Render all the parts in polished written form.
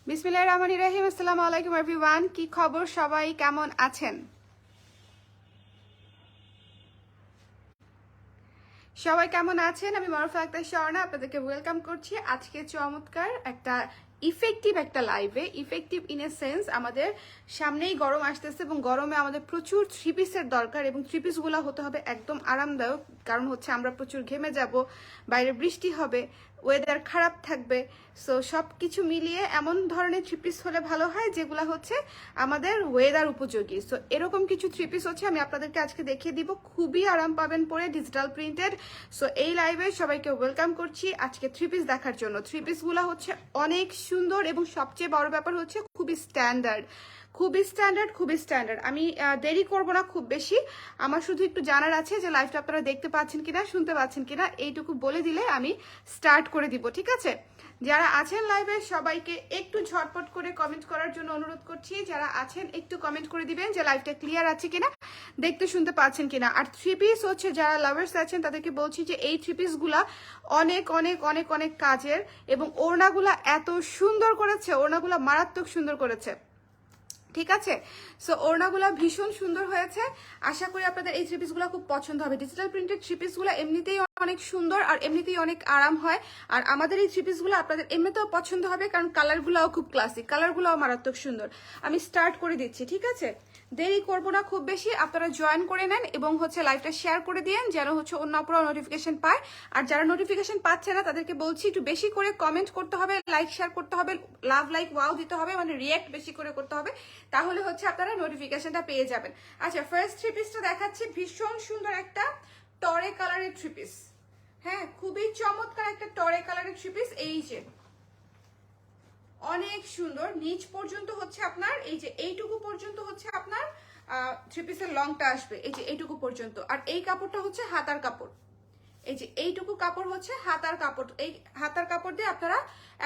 বিসমিল্লাহির রহমানির রহিম। আসসালামু আলাইকুম এভরিওয়ান, কি খবর? সবাই কেমন আছেন? সবাই কেমন আছেন? আমি মারুফা আক্তার স্বর্ণা আপনাদেরকে ওয়েলকাম করছি আজকে চমৎকার একটা ইফেক্টিভ একটা লাইভে। ইফেক্টিভ ইন এ সেন্স, আমাদের সামনেই গরম আসতেছে এবং গরমে আমাদের প্রচুর থ্রি পিসের দরকার এবং থ্রি পিসগুলো হতে হবে একদম আরামদায়ক। কারণ হচ্ছে আমরা প্রচুর ঘেমে যাব, বাইরে বৃষ্টি হবে, ওয়েদার খারাপ থাকবে। সো সব কিছু মিলিয়ে এমন ধরনের থ্রি পিস হলে ভালো হয় যেগুলো হচ্ছে আমাদের ওয়েদার উপযোগী। সো এরকম কিছু থ্রি পিস হচ্ছে আমি আপনাদেরকে আজকে দেখিয়ে দিব, খুবই আরাম পাবেন পরে, ডিজিটাল প্রিন্টেড। সো এই লাইভে সবাইকে ওয়েলকাম করছি আজকে থ্রি পিস দেখার জন্য। থ্রি পিসগুলো হচ্ছে অনেক সুন্দর এবং সবচেয়ে বড় ব্যাপার হচ্ছে খুবই স্ট্যান্ডার্ড, খুবই স্ট্যান্ডার্ড, খুবই স্ট্যান্ডার্ড। আমি দেরি করব না খুব বেশি, আমার শুধু একটু জানার আছে যে লাইভটা আপনারা দেখতে পাচ্ছেন কিনা, শুনতে পাচ্ছেন কিনা, এইটুকু বলে দিলে আমি স্টার্ট করে দিব, ঠিক আছে? যারা আছেন লাইভে সবাইকে একটু ঝটপট করে কমেন্ট করার জন্য অনুরোধ করছি। যারা আছেন একটু কমেন্ট করে দিবেন যে লাইভটা ক্লিয়ার আছে কিনা, দেখতে শুনতে পাচ্ছেন কিনা। আর থ্রি পিস হচ্ছে যারা লাভার্স আছেন তাদেরকে বলছি যে এই থ্রি পিসগুলা অনেক অনেক অনেক অনেক কাজের এবং ওড়নাগুলা এত সুন্দর করেছে, ওড়নাগুলা মারাত্মক সুন্দর করেছে, ঠিক আছে? সো ওড়নাগুলো ভীষণ সুন্দর হয়েছে, আশা করি আপনাদের এই থ্রি পিসগুলো খুব পছন্দ হবে। ডিজিটাল প্রিন্টেড থ্রি পিসগুলো এমনিতেই অনেক সুন্দর আর এমনিতেই অনেক আরাম হয়। আর আমাদের এই থ্রি পিসগুলো আপনাদের এমনিতেও পছন্দ হবে, কারণ কালারগুলোও খুব ক্লাসিক, কালারগুলোও মারাত্মক সুন্দর। আমি স্টার্ট করে দিচ্ছি, ঠিক আছে? দেরি করব না খুব বেশি, আপনারা জয়েন করে নেন এবং হচ্ছে লাইভটা শেয়ার করে দিয়েন যেন হচ্ছে অন্য অপরাও নোটিফিকেশন পায়। আর যারা নোটিফিকেশন পাচ্ছে না তাদেরকে বলছি একটু বেশি করে কমেন্ট করতে হবে, লাইক শেয়ার করতে হবে, লাভ লাইক ওয়াও দিতে হবে, মানে রিয়েক্ট বেশি করে করতে হবে, তাহলে হচ্ছে আপনারা নোটিফিকেশনটা পেয়ে যাবেন। আচ্ছা, ফার্স্ট থ্রি পিসটা দেখাচ্ছি, ভীষণ সুন্দর একটা টরে কালারের থ্রি পিস। হ্যাঁ, খুবই চমৎকার একটা টরে কালারের থ্রি পিস। এই যে অনেক সুন্দর, নিচ পর্যন্ত হচ্ছে আপনার এই যে এইটুকু পর্যন্ত হচ্ছে আপনার থ্রি পিসের লংটা আসবে, এই যে এইটুকু পর্যন্ত। আর এই কাপড়টা হচ্ছে হাতার কাপড়, এই যে এইটুকু কাপড় হচ্ছে হাতার কাপড়। এই হাতার কাপড় দিয়ে আপনারা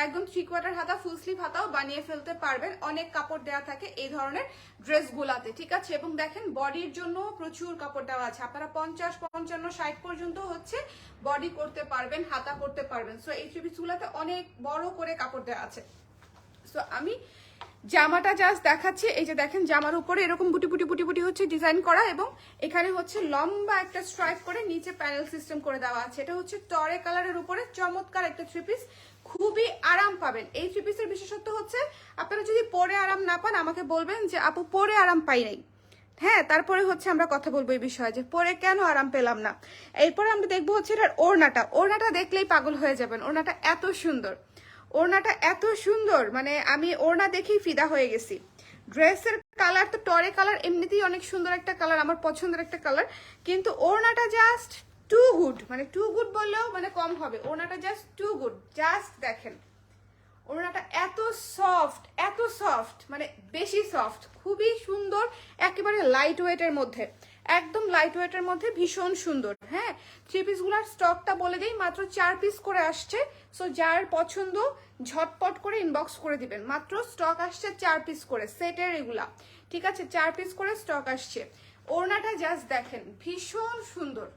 একদম 3/4 হাতা, ফুল স্লিভ হাতাও বানিয়ে ফেলতে পারবেন। অনেক কাপড় দেওয়া থাকে এই ধরনের ড্রেসগুলাতে, ঠিক আছে? এবং দেখেন বডির জন্য প্রচুর কাপড় দেওয়া আছে, আপনারা 50, 55, 60 পর্যন্ত হচ্ছে বডি করতে পারবেন, হাতা করতে পারবেন। সো এই থ্রি পিসগুলাতে অনেক বড় করে কাপড় দেওয়া আছে। সো আমি জামাটা জাস্ট দেখাচ্ছি, এই যে দেখেন জামার উপরে এরকম বুটি বুটি বুটি বুটি হচ্ছে ডিজাইন করা এবং এখানে হচ্ছে লম্বা একটা স্ট্রাইপ করে নিচে প্যানেল সিস্টেম করে দেওয়া আছে। এটা হচ্ছে টরে কালারের উপরে চমৎকার একটা থ্রি পিস, খুবই আরাম পাবেন। এই থ্রি পিসের বিশেষত্ব হচ্ছে আপনারা যদি পরে আরাম না পান আমাকে বলবেন যে আপু পরে আরাম পাই নাই, হ্যাঁ, তারপরে হচ্ছে আমরা কথা বলবো এই বিষয়ে যে পরে কেন আরাম পেলাম না। এরপরে আমরা দেখবো হচ্ছে এটার ওড়নাটা, ওড়নাটা দেখলেই পাগল হয়ে যাবেন, ওড়নাটা এত সুন্দর, ওড়নাটা এত সুন্দর, মানে আমি ওড়না দেখেই ফিদা হয়ে গেছি। ড্রেসের কালার তো টরে কালার এমনিতেই অনেক সুন্দর একটা কালার, আমার পছন্দের একটা কালার, কিন্তু ওড়নাটা জাস্ট টু গুড, মানে টু গুড বললেও মানে কম হবে, ওড়নাটা জাস্ট টু গুড। জাস্ট দেখেন ওড়নাটা এত সফট, এত সফট, মানে বেশি সফট, খুবই সুন্দর, একেবারে লাইট ওয়েটের মধ্যে, একদম লাইট ওয়েটের মধ্যে, ভীষণ সুন্দর। হ্যাঁ, থ্রি পিসগুলোর স্টকটা বলে দিই, মাত্র 4 পিস করে আসছে। সো যার পছন্দ ঝটপট করে ইনবক্স করে দিবেন, মাত্র স্টক আসছে 4 পিস করে সেটের এগুলা, ঠিক আছে? 4 পিস করে স্টক আসছে। ওড়নাটা জাস্ট দেখেন ভীষণ সুন্দর,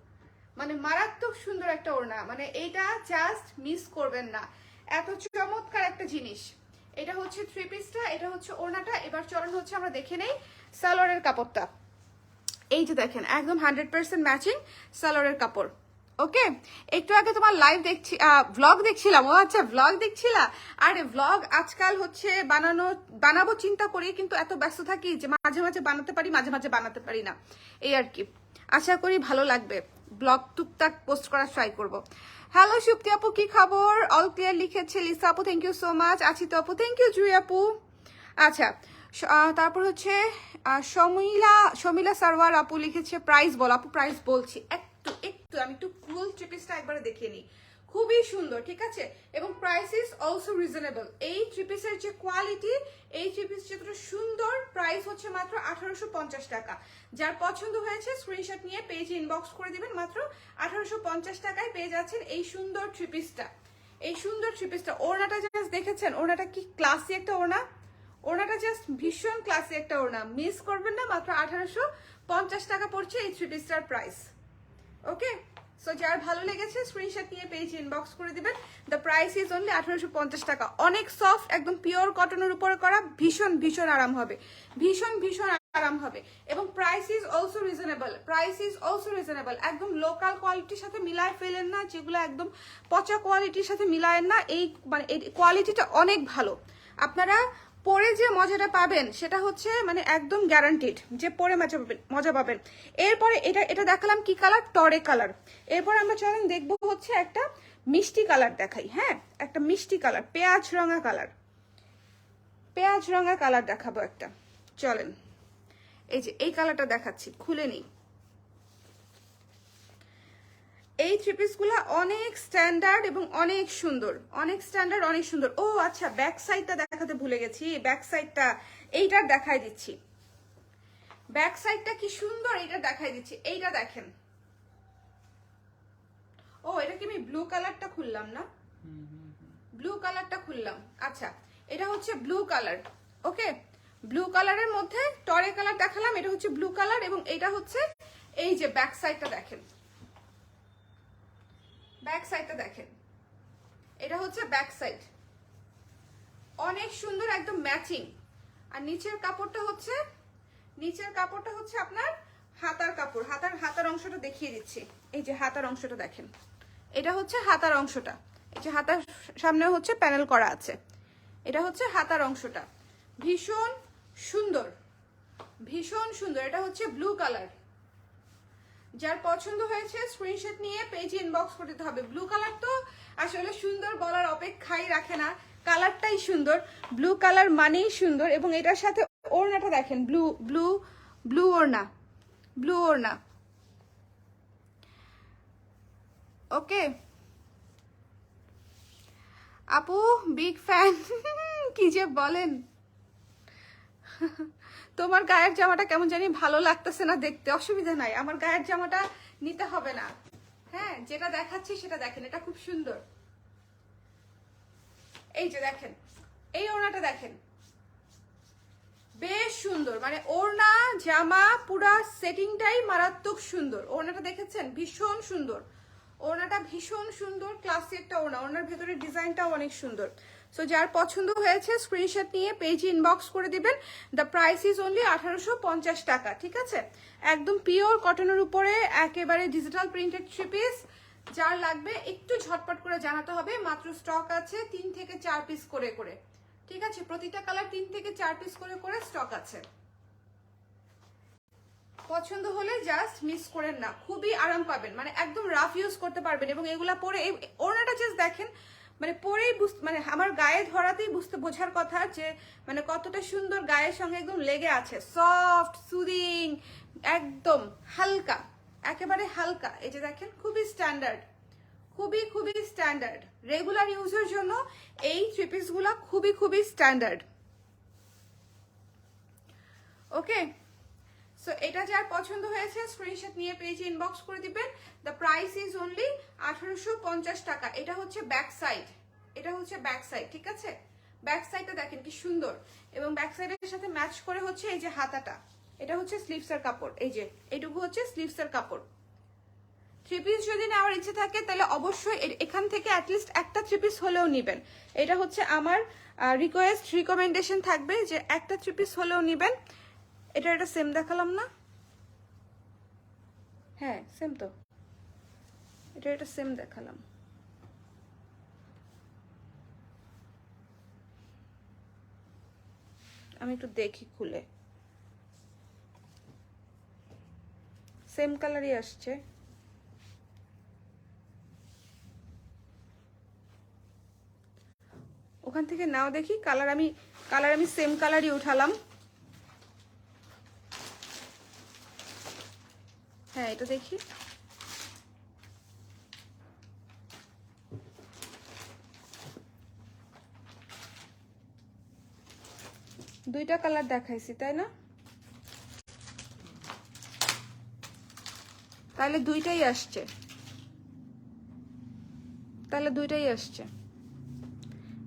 মানে মারাত্মক সুন্দর একটা ওড়না, মানে এইটা জাস্ট মিস করবেন না, এত চমৎকার একটা জিনিস। এটা হচ্ছে থ্রি পিসটা, এটা হচ্ছে ওড়নাটা। এবার চলুন হচ্ছে আমরা দেখে নেই সালোয়ারের কাপড়টা। এই যে দেখেন একদম 100% ম্যাচিং সালোয়ারের কাপড়। ওকে, একটু আগে তোমার লাইভ দেখছি, ভ্লগ দেখছিলাম। ও আচ্ছা, ভ্লগ দেখছিলা? আরে ভ্লগ আজকাল হচ্ছে বানাবো চিন্তা করি, কিন্তু এত ব্যস্ত থাকি যে মাঝে মাঝে বানাতে পারি, মাঝে মাঝে বানাতে পারি না, এই আর কি। আশা করি ভালো লাগবে, ব্লগ টুকটাক পোস্ট করার ট্রাই করবো। হ্যালো সুপ্তি আপু, কি খবর? অল ক্লিয়ার লিখেছে লিসা আপু, থ্যাংক ইউ সো মাচ। আছি তো আপু, থ্যাংক ইউ জুই আপু। আচ্ছা, তারপর হচ্ছে শমিলা সারওয়ার আপু লিখেছে প্রাইস বল। আপু প্রাইস বলছি, একটু একটু আমি একটু ফুল থ্রি পিসটা একবারে দেখিয়ে নিই, খুবই সুন্দর, ঠিক আছে? এবং প্রাইস ইজ অলসো রিজনেবল। এই থ্রি পিসের যে কোয়ালিটি, এই থ্রি পিস যতটা সুন্দর, প্রাইস হচ্ছে মাত্র 1850 টাকা। যার পছন্দ হয়েছে স্ক্রিনশট নিয়ে পেজে ইনবক্স করে দিবেন, মাত্র 1850 টাকায় পেয়ে যাচ্ছেন এই সুন্দর থ্রি পিসটা, এই সুন্দর থ্রি পিসটা। ওড়নাটা জাস্ট দেখেছেন, ওড়নাটা কি ক্লাসি একটা ওড়না, ওড়নাটা জাস্ট ভীষণ ক্লাসি একটা ওড়না, মিস করবেন না। মাত্র 1850 টাকা পড়ছে এই থ্রি পিসটার প্রাইস। ওকে, সো যার ভালো লেগেছে স্ক্রিনশট নিয়ে পেজ ইনবক্স করে দিবেন। দ্য প্রাইস ইজ অনলি 1850 টাকা। অনেক সফট, একদম পিওর কটনের উপরে করা, ভীষণ ভীষণ আরাম হবে, ভীষণ ভীষণ আরাম হবে। এবং price is also reasonable, price is also reasonable. একদম লোকাল কোয়ালিটির সাথে মিলায় ফেলেন না, যেগুলো একদম পচা কোয়ালিটির সাথে মিলায়েন না। এই মানে এই কোয়ালিটিটা অনেক ভালো। আপনারা পরে যে মজাটা পাবেন সেটা হচ্ছে মানে একদম গ্যারান্টিড যে পরে মজা পাবেন। এরপরে এটা দেখালাম কি কালার, টরে কালার। এরপর আমরা চলেন দেখবো হচ্ছে একটা মিষ্টি কালার দেখাই। হ্যাঁ, একটা মিষ্টি কালার, পেঁয়াজ রঙা কালার, পেঁয়াজ রঙা কালার দেখাবো একটা। চলেন এই যে এই কালারটা দেখাচ্ছি, খুলে নিই। এই থ্রি পিসগুলো অনেক স্ট্যান্ডার্ড এবং অনেক সুন্দর, অনেক স্ট্যান্ডার্ড, অনেক সুন্দর। ও আচ্ছা, ব্যাক সাইডটা দেখাতে ভুলে গেছি, ব্যাক সাইডটা এইটার দেখাই দিচ্ছি। ব্যাক সাইডটা কি সুন্দর, এইটা দেখাই দিচ্ছি। এইটা দেখেন। ও এটা কি আমি ব্লু কালারটা খুললাম না? ব্লু কালারটা খুললাম। আচ্ছা, এটা হচ্ছে ব্লু কালার। ওকে, ব্লু কালারের মধ্যে টরে কালার দেখালাম, এটা হচ্ছে ব্লু কালার। এবং এটা হচ্ছে এই যে ব্যাক সাইডটা দেখেন, ব্যাক সাইডটা দেখেন, এটা হচ্ছে ব্যাক সাইড, অনেক সুন্দর, একদম ম্যাচিং। আর নিচের কাপড়টা হচ্ছে, নিচের কাপড়টা হচ্ছে আপনার হাতার কাপড়। হাতার অংশটা দেখিয়ে দিচ্ছি। এই যে হাতার অংশটা দেখেন, এটা হচ্ছে হাতার অংশটা। এই যে হাতার সামনে হচ্ছে প্যানেল করা আছে, এটা হচ্ছে হাতার অংশটা। ভীষণ সুন্দর, ভীষণ সুন্দর। এটা হচ্ছে ব্লু কালার। যার পছন্দ হয়েছে স্ক্রিনশট নিয়ে পেজে ইনবক্স করে দিতে হবে। ব্লু কালার তো আসলে সুন্দর বলার অপেক্ষাই রাখে না, কালারটাই সুন্দর। ব্লু কালার মানেই সুন্দর। এবং এটার সাথে ওড়নাটা দেখেন, ব্লু ব্লু ব্লু ওড়না, ব্লু ওড়না। ওকে আপু, বিগ ফ্যান। কি যে বলেন, তোমার গায়ের জামাটা কেমন জানি ভালো লাগতেছে না দেখতে। অসুবিধা নাই, আমার গায়ের জামাটা নিতে হবে না। হ্যাঁ, যেটা দেখাচ্ছি সেটা দেখেন, এটা খুব সুন্দর। এই যে দেখেন, এই ওড়নাটা দেখেন, বেশ সুন্দর। মানে ওড়না জামা পুরা সেটিংটাই মারাত্মক সুন্দর। ওড়নাটা দেখেছেন, ভীষণ সুন্দর। ওড়নাটা ভীষণ সুন্দর, ক্লাসি একটা ওড়না। ওড়নার ভেতরে ডিজাইনটাও অনেক সুন্দর। সো যার পছন্দ হয়েছে স্ক্রিনশট নিয়ে পেজে ইনবক্স করে দিবেন। দ্য প্রাইস ইজ অনলি 1850 টাকা। ঠিক আছে, একদম পিওর কটনের উপরে একেবারে ডিজিটাল প্রিন্টেড থ্রি পিস। যার লাগবে একটু ঝটপট করে জানাতে হবে। মাত্র স্টক আছে 3 থেকে 4 পিস করে করে। ঠিক আছে, প্রতিটা কালার 3 থেকে 4 পিস করে করে স্টক আছে। পছন্দ হলে জাস্ট মিস করেন না, খুবই আরাম পাবেন, মানে একদম রাফ ইউজ করতে পারবেন। এবং এগুলা পরে ওড়নাটা জাস্ট দেখেন, মানে পরেই মানে আমার গায়ে ধরাতেই বোঝার কথা যে মানে কতটা সুন্দর গায়ের সঙ্গে একদম লেগে আছে। সফট, সুদিং, একদম হালকা, একেবারে হালকা। এই যে দেখেন, খুবই স্ট্যান্ডার্ড, খুবই খুবই স্ট্যান্ডার্ড। রেগুলার ইউজের জন্য এই থ্রি পিসগুলো খুবই খুবই স্ট্যান্ডার্ড। ওকে, সো এটা যার পছন্দ হয়েছে স্ক্রিনশট নিয়ে পেজে ইনবক্স করে দিবেন। দ্য প্রাইস ইজ অনলি 1850 টাকা। এটা হচ্ছে ব্যাক সাইড, এটা হচ্ছে ব্যাক সাইড। ঠিক আছে, ব্যাক সাইডটা দেখেন কি সুন্দর। এবং ব্যাক সাইডের সাথে ম্যাচ করে হচ্ছে এই যে হাতাটা, এটা হচ্ছে স্লিভসের কাপড়। এই যে এইটুকু হচ্ছে স্লিভসের কাপড়। থ্রি পিস যদি নেওয়ার ইচ্ছে থাকে তাহলে অবশ্যই এখান থেকে অ্যাটলিস্ট একটা থ্রি পিস হলেও নেবেন। এটা হচ্ছে আমার রিকমেন্ডেশন থাকবে যে একটা থ্রি পিস হলেও নেবেন। এটা সেম দেখালাম না? হ্যাঁ সেম তো, এটা সেম দেখালাম। আমি একটু দেখি খুলে, সেম কালারই আসছে। ওখান থেকে নাও দেখি কালার, আমি সেম কালারই উঠালাম। হ্যাঁ এটা দেখি, দুইটা কালার দেখাইছি তাই না? তাহলে দুইটাই আসছে, তাহলে দুইটাই আসছে।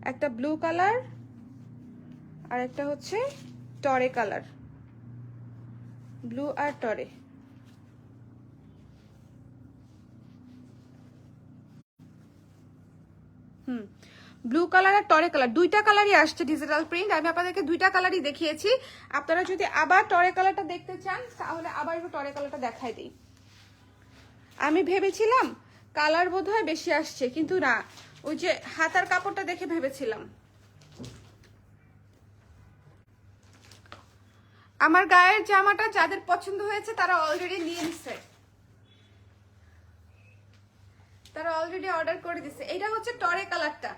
একটা ব্লু কালার আর একটা হচ্ছে টরে কালার, ব্লু আর টরে। ব্লু কালার আর টরে কালার দুইটা কালারই আসছে ডিজিটাল প্রিন্ট। আমি আপনাদেরকে দুইটা কালারই দেখিয়েছি। আপনারা যদি আবার টরে কালারটা দেখতে চান তাহলে আবার একটু টরে কালারটা দেখাই দিই। আমি ভেবেছিলাম কালার বোধহয় বেশি আসছে, কিন্তু না, ওই যে হাতার কাপড়টা দেখে ভেবেছিলাম। আমার গায়ের জামাটা যাদের পছন্দ হয়েছে তারা অলরেডি নিয়ে নিচ্ছে, তারা অলরেডি অর্ডার করে দিছে। এটা হচ্ছে টরে কালারটা,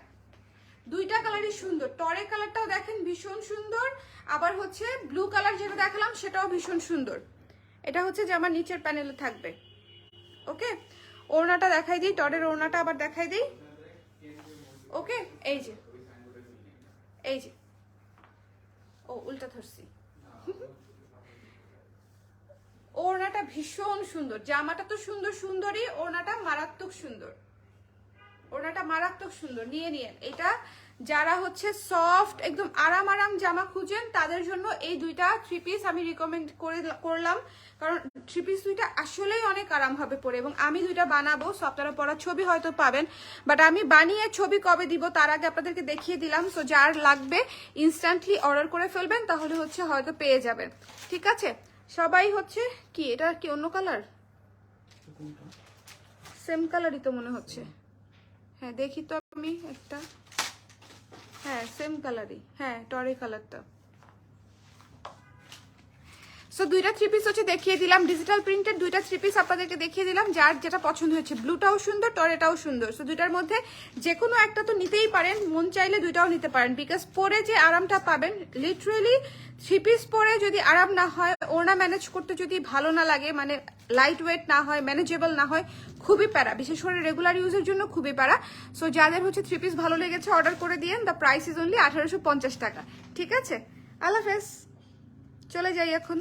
দুইটা কালারই সুন্দর। টরে কালারটাও দেখেন ভীষণ সুন্দর, আবার হচ্ছে ব্লু কালার যেটা দেখালাম সেটাও ভীষণ সুন্দর। এটা হচ্ছে যে আমার নিচের প্যানেলে থাকবে। ওকে, ওড়নাটা দেখাই দিই, টরের ওড়নাটা আবার দেখাই দিই। ওকে, এই যে এই যে, ও উল্টা ধরছি। ওড়নাটা ভীষণ সুন্দর, জামাটা তো সুন্দর সুন্দরই, ওড়নাটা মারাত্মক সুন্দর, ওড়নাটা মারাত্মক সুন্দর। নিয়ে নিয়েন এটা। যারা হচ্ছে সফট একদম আরাম আরাম জামা খুঁজেন তাদের জন্য এই দুইটা থ্রি পিস আমি রিকমেন্ড করলাম, কারণ থ্রি পিস দুইটা আসলেই অনেক আরাম হবে পরে। এবং আমি দুইটা বানাবো, সো আপনারা পরার ছবি হয়তো পাবেন, বাট আমি বানিয়ে ছবি কবে দিব তার আগে আপনাদেরকে দেখিয়ে দিলাম। সো যার লাগবে ইনস্ট্যান্টলি অর্ডার করে ফেলবেন, তাহলে হচ্ছে হয়তো পেয়ে যাবেন। ঠিক আছে, সবাই হচ্ছে কি এটা কি অন্য কালার? সেম কালারই তো মনে হচ্ছে। হ্যাঁ দেখি তো আমি একটা, হ্যাঁ সেম কালারই, হ্যাঁ টরে কালারটা। সো দুইটা থ্রি পিস হচ্ছে দেখিয়ে দিলাম, ডিজিটাল প্রিন্টের দুইটা থ্রি পিস আপনাদেরকে দেখিয়ে দিলাম। যার যেটা পছন্দ হয়েছে, ব্লুটাও সুন্দর, টরেটাও সুন্দর। সো দুইটার মধ্যে যে কোনো একটা তো নিতেই পারেন, মন চাইলে দুইটাও নিতে পারেন, বিকজ পরে যে আরামটা পাবেন, লিটারেলি থ্রি পিস পরে যদি আরাম না হয়, ওড়না ম্যানেজ করতে যদি ভালো না লাগে, মানে লাইট ওয়েট না হয়, ম্যানেজেবল না হয়, খুবই প্যারা, বিশেষ করে রেগুলার ইউজের জন্য খুবই প্যারা। সো যাদের হচ্ছে থ্রি পিস ভালো লেগেছে অর্ডার করে দিয়েন। দ্য প্রাইস ইজ অনলি 1850 টাকা। ঠিক আছে, আল্লাহ হাফেজ, চলে যাই এখন।